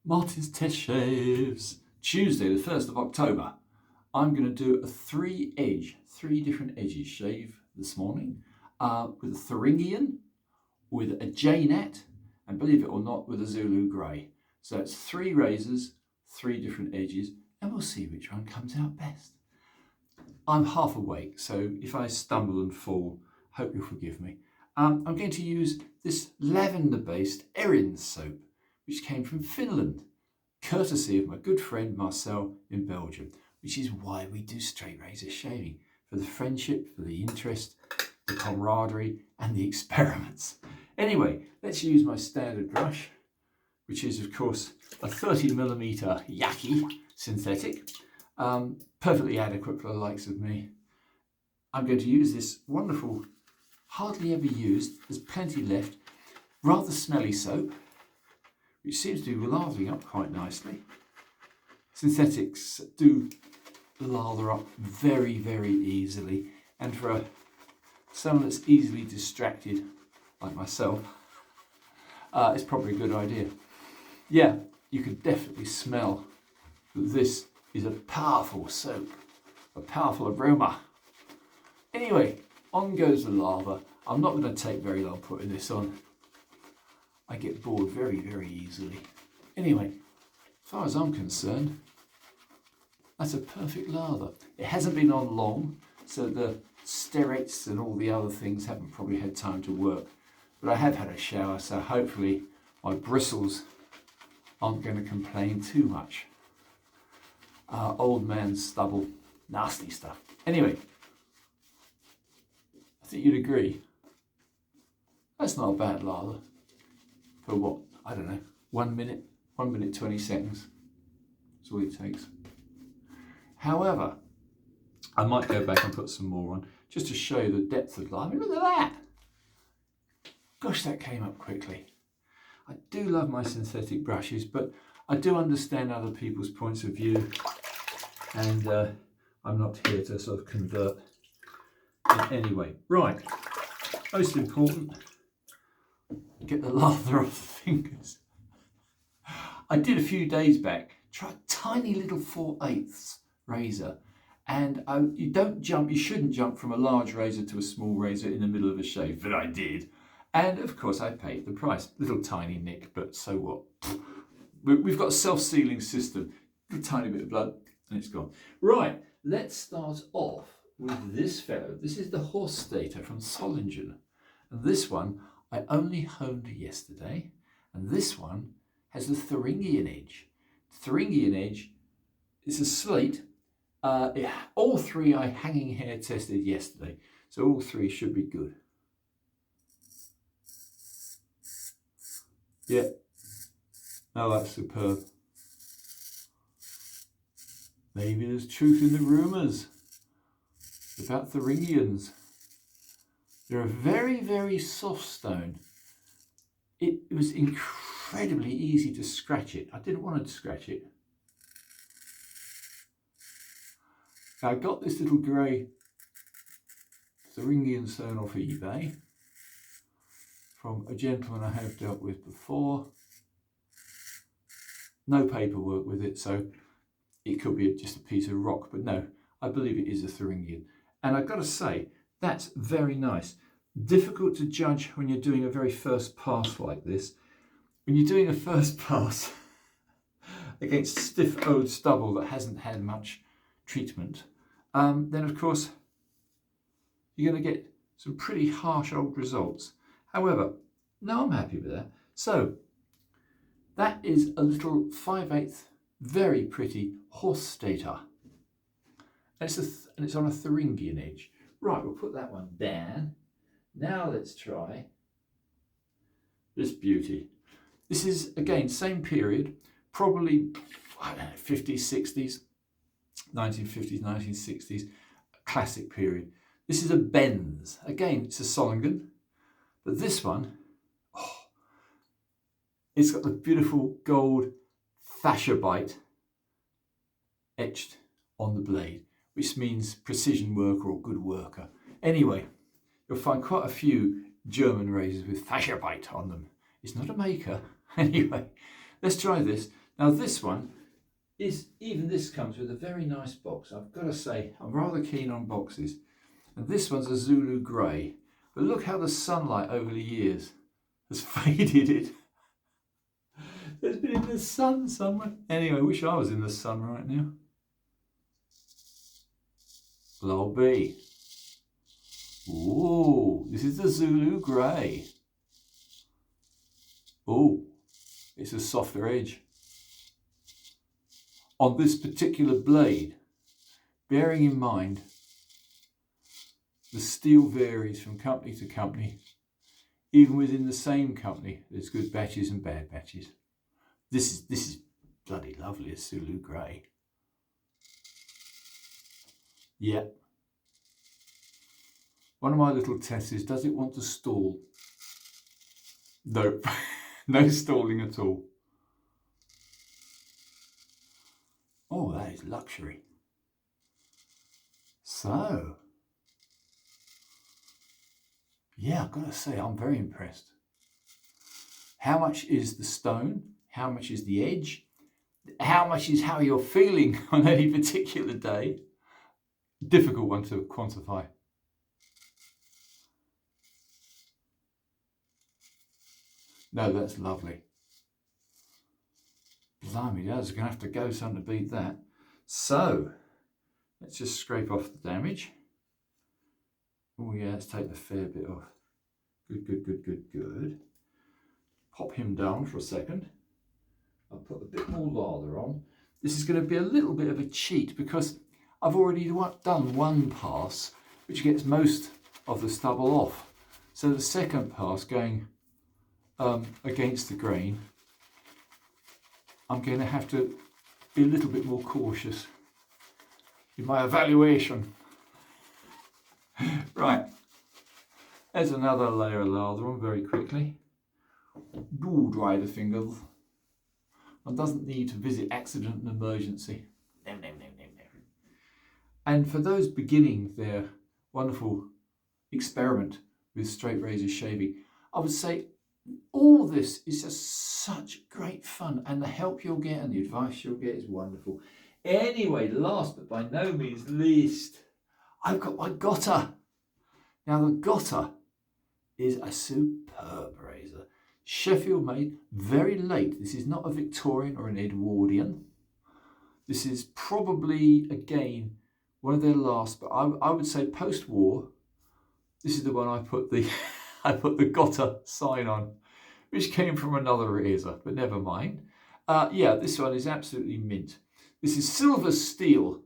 Martin's Test Shaves. Tuesday the 1st of October. I'm going to do a three different edges shave this morning with a thuringian, with a jnat, and believe it or not, with a Zulu Grey. So it's 3 razors, 3 different edges, and we'll see which one comes out best. I'm half awake, so if I stumble and fall, hope you'll forgive me. I'm going to use this lavender-based Erin soap, which came from Finland, courtesy of my good friend Marcel in Belgium, which is why we do straight razor shaving, for the friendship, for the interest, the camaraderie and the experiments. Anyway, let's use my standard brush, which is of course a 30mm Yaki synthetic, perfectly adequate for the likes of me. I'm going to use this wonderful, hardly ever used, there's plenty left, rather smelly soap, which seems to be lathering up quite nicely. Synthetics do lather up very, very easily, and for someone that's easily distracted, like myself, it's probably a good idea. Yeah, you can definitely smell that this is a powerful soap, a powerful aroma. Anyway, on goes the lather. I'm not going to take very long putting this on. I get bored very, very easily. Anyway, as far as I'm concerned, that's a perfect lather. It hasn't been on long, so the steroids and all the other things haven't probably had time to work. But I have had a shower, so hopefully my bristles aren't going to complain too much. Old man stubble, nasty stuff. Anyway, I think you'd agree. That's not a bad lather. For what? I don't know. 1 minute, 1 minute 20 seconds. That's all it takes. However, I might go back and put some more on just to show you the depth of lather. Look at that! Gosh, that came up quickly. I do love my synthetic brushes, but I do understand other people's points of view, and I'm not here to sort of convert in any way. Right, most important, get the lather off the fingers. I did a few days back, try a tiny little 4/8 razor, and you shouldn't jump from a large razor to a small razor in the middle of a shave, but I did. And of course I paid the price. Little tiny nick, but so what? We've got a self-sealing system. A tiny bit of blood and it's gone. Right, let's start off with this fellow. This is the Horstator from Solingen. And this one I only honed yesterday. And this one has the thuringian edge. Thuringian edge is a slate. All 3 I hanging hair tested yesterday. So all 3 should be good. Yeah, oh, that's superb. Maybe there's truth in the rumours about thuringians. They're a very, very soft stone. It was incredibly easy to scratch it. I didn't want to scratch it. Now, I got this little grey thuringian stone off eBay from a gentleman I have dealt with before. No paperwork with it, so it could be just a piece of rock, but no, I believe it is a thuringian. And I've got to say, that's very nice. Difficult to judge when you're doing a very first pass like this. When you're doing a first pass against stiff old stubble that hasn't had much treatment, then of course you're going to get some pretty harsh old results. However, no, I'm happy with that. So that is a little 5/8 very pretty Horstator. And it's on a thuringian edge. Right, we'll put that one down. Now let's try this beauty. This is, again, same period, probably, I don't know, 50s, 60s, 1950s, 1960s, classic period. This is a Benz. Again, it's a Solingen, but this one, it's got the beautiful gold fascia bite etched on the blade, which means precision worker or good worker. Anyway, you'll find quite a few German razors with fascia bite on them. It's not a maker. Anyway, let's try this. Now this one is, even this comes with a very nice box. I've got to say, I'm rather keen on boxes. And this one's a Zulu Grey. But look how the sunlight over the years has faded it. It's been in the sun somewhere. Anyway, I wish I was in the sun right now. Lobby. Ooh, this is the Zulu Grey. Ooh, it's a softer edge. On this particular blade, bearing in mind the steel varies from company to company. Even within the same company, there's good batches and bad batches. This is bloody lovely, it's Zulu Grey. Yeah. One of my little tests is, does it want to stall? Nope, no stalling at all. Oh, that is luxury. So, yeah, I've got to say, I'm very impressed. How much is the stone? How much is the edge? How much is how you're feeling on any particular day? Difficult one to quantify. No, that's lovely. Blimey, that's going to have to go something to beat that. So, let's just scrape off the damage. Oh yeah, let's take the fair bit off. Good, good, good, good, good. Pop him down for a second. I'll put a bit more lather on. This is going to be a little bit of a cheat because I've already done one pass which gets most of the stubble off. So the second pass going against the grain, I'm going to have to be a little bit more cautious in my evaluation. Right, there's another layer of lather on very quickly. Do dry the fingers. One doesn't need to visit accident and emergency. No, no, no, no, no. And for those beginning their wonderful experiment with straight razor shaving, I would say all this is just such great fun, and the help you'll get and the advice you'll get is wonderful. Anyway, last but by no means least, I've got my Gotta. Now the Gotta is a superb razor. Sheffield made, very late. This is not a Victorian or an Edwardian. This is probably, again, one of their last, but I would say post-war. This is the one I put the I put the Gotta sign on, which came from another razor, but never mind. Yeah, this one is absolutely mint. This is silver steel,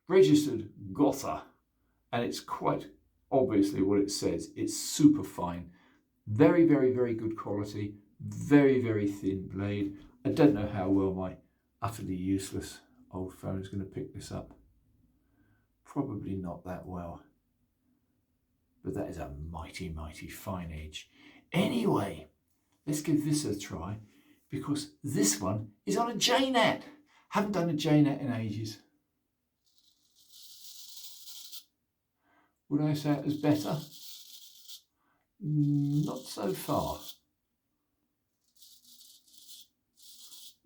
registered Gotta, and it's quite obviously what it says. It's super fine. Very, very, very good quality. Very, very thin blade. I don't know how well my utterly useless old phone is going to pick this up. Probably not that well. But that is a mighty, mighty fine edge. Anyway, let's give this a try because this one is on a jnat. Haven't done a jnat in ages. Would I say it was better? Not so far.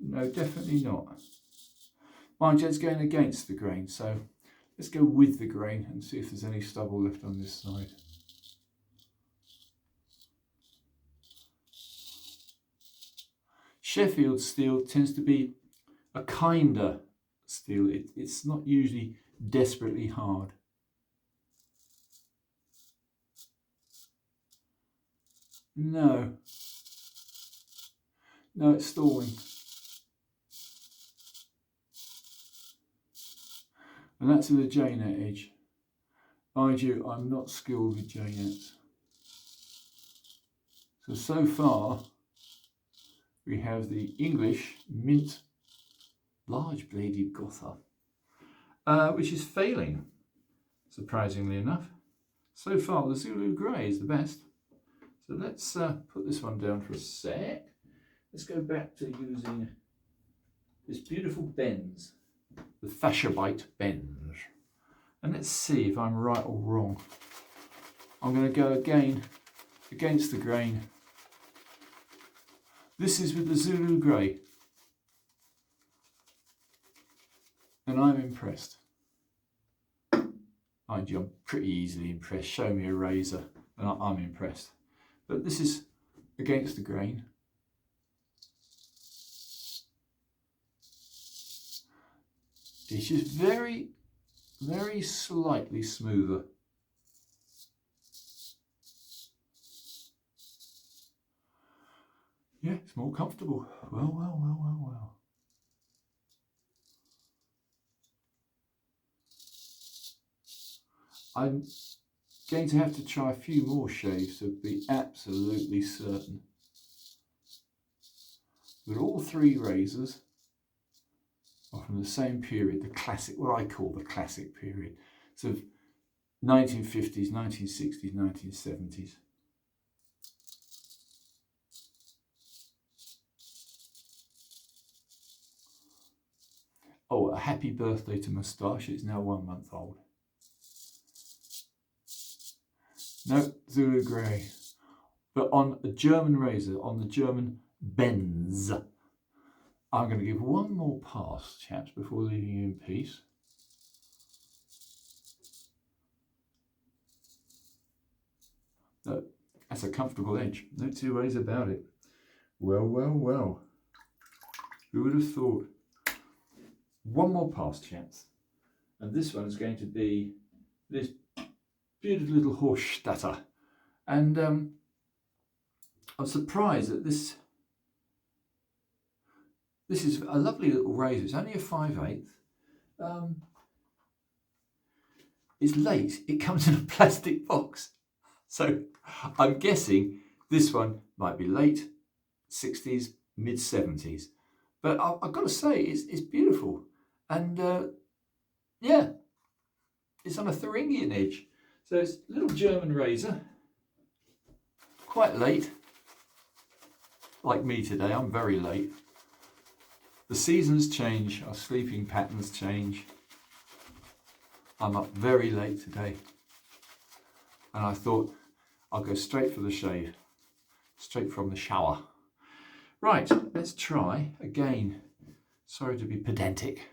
No, definitely not. Mind you, it's going against the grain, so let's go with the grain and see if there's any stubble left on this side. Sheffield steel tends to be a kinder steel. It's not usually desperately hard. No, it's stalling. And that's with a jnat edge. Mind you, I'm not skilled with jnats. So far, we have the English mint large bladed Gotta, which is failing, surprisingly enough. So far, the Zulu Grey is the best. So let's put this one down for a sec. Let's go back to using this beautiful Benz, the Fasciabite Benz. And let's see if I'm right or wrong. I'm going to go again against the grain. This is with the Zulu Grey. and I'm impressed. Mind you, I'm pretty easily impressed. Show me a razor and I'm impressed. But this is against the grain. It's just very, very slightly smoother. Yeah, it's more comfortable. Well. I'm going to have to try a few more shaves to be absolutely certain. But all three razors are from the same period, the classic, what I call the classic period. So 1950s, 1960s, 1970s. Oh, a happy birthday to moustache. It's now 1 month old. No, Zulu Grey. But on a German razor, on the German Benz, I'm going to give one more pass, chaps, before leaving you in peace. No, that's a comfortable edge. No two ways about it. Well. Who would have thought? One more pass, chaps. And this one is going to be this beautiful little Horstator. And I'm surprised that this is a lovely little razor. It's only a 5/8. It's late. It comes in a plastic box. So I'm guessing this one might be late 60s, mid 70s. But I've got to say, it's beautiful. And yeah, it's on a thuringian edge. So it's a little German razor, quite late. Like me today, I'm very late. The seasons change, our sleeping patterns change. I'm up very late today. And I thought I'll go straight for the shave, straight from the shower. Right, let's try again. Sorry to be pedantic,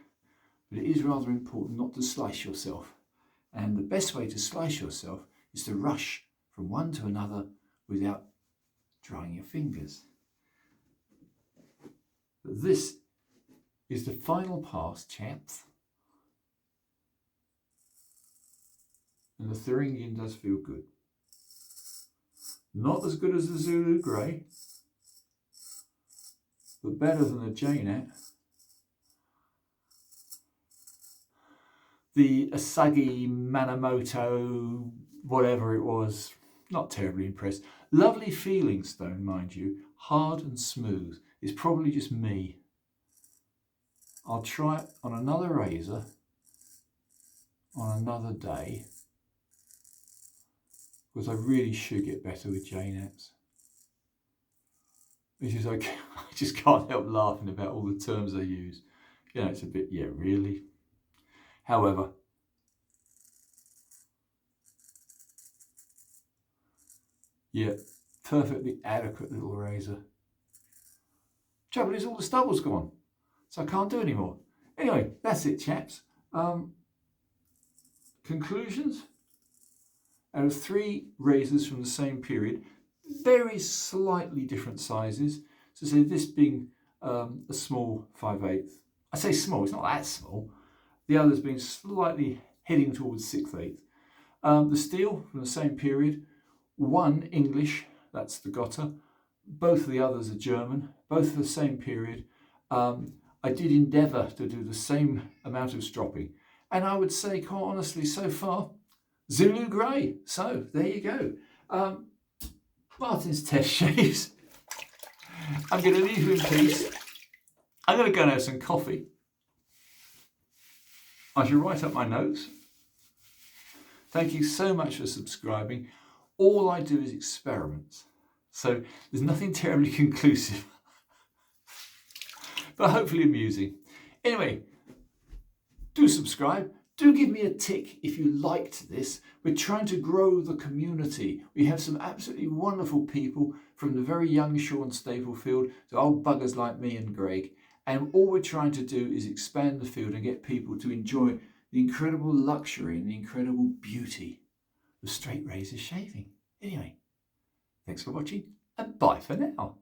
but it is rather important not to slice yourself. And the best way to slice yourself is to rush from one to another without drying your fingers. But this is the final pass, chaps. And the thuringian does feel good. Not as good as the Zulu Grey, but better than the jnat. The Asagi Manamoto, whatever it was, not terribly impressed. Lovely feeling stone, mind you, hard and smooth. It's probably just me. I'll try it on another razor on another day, because I really should get better with jnats. Which is okay. I just can't help laughing about all the terms they use. You know, it's a bit, yeah, really. However, yeah, perfectly adequate little razor. Trouble is, all the stubble's gone, so I can't do any more. Anyway, that's it, chaps. Conclusions? Out of three razors from the same period, very slightly different sizes. So say this being a small 5/8. I say small, it's not that small. The others being slightly heading towards 6/8. The steel from the same period, one English, that's the Gotta. Both of the others are German, both of the same period. I did endeavour to do the same amount of stropping. And I would say, quite honestly, so far, Zulu Grey. So there you go. Martin's test shaves. I'm going to leave you in peace. I'm going to go and have some coffee. I shall write up my notes. Thank you so much for subscribing. All I do is experiments, so there's nothing terribly conclusive, but hopefully amusing. Anyway, do subscribe. Do give me a tick if you liked this. We're trying to grow the community. We have some absolutely wonderful people, from the very young Sean Staplefield to old buggers like me and Greg. And all we're trying to do is expand the field and get people to enjoy the incredible luxury and the incredible beauty of straight razor shaving. Anyway, thanks for watching and bye for now.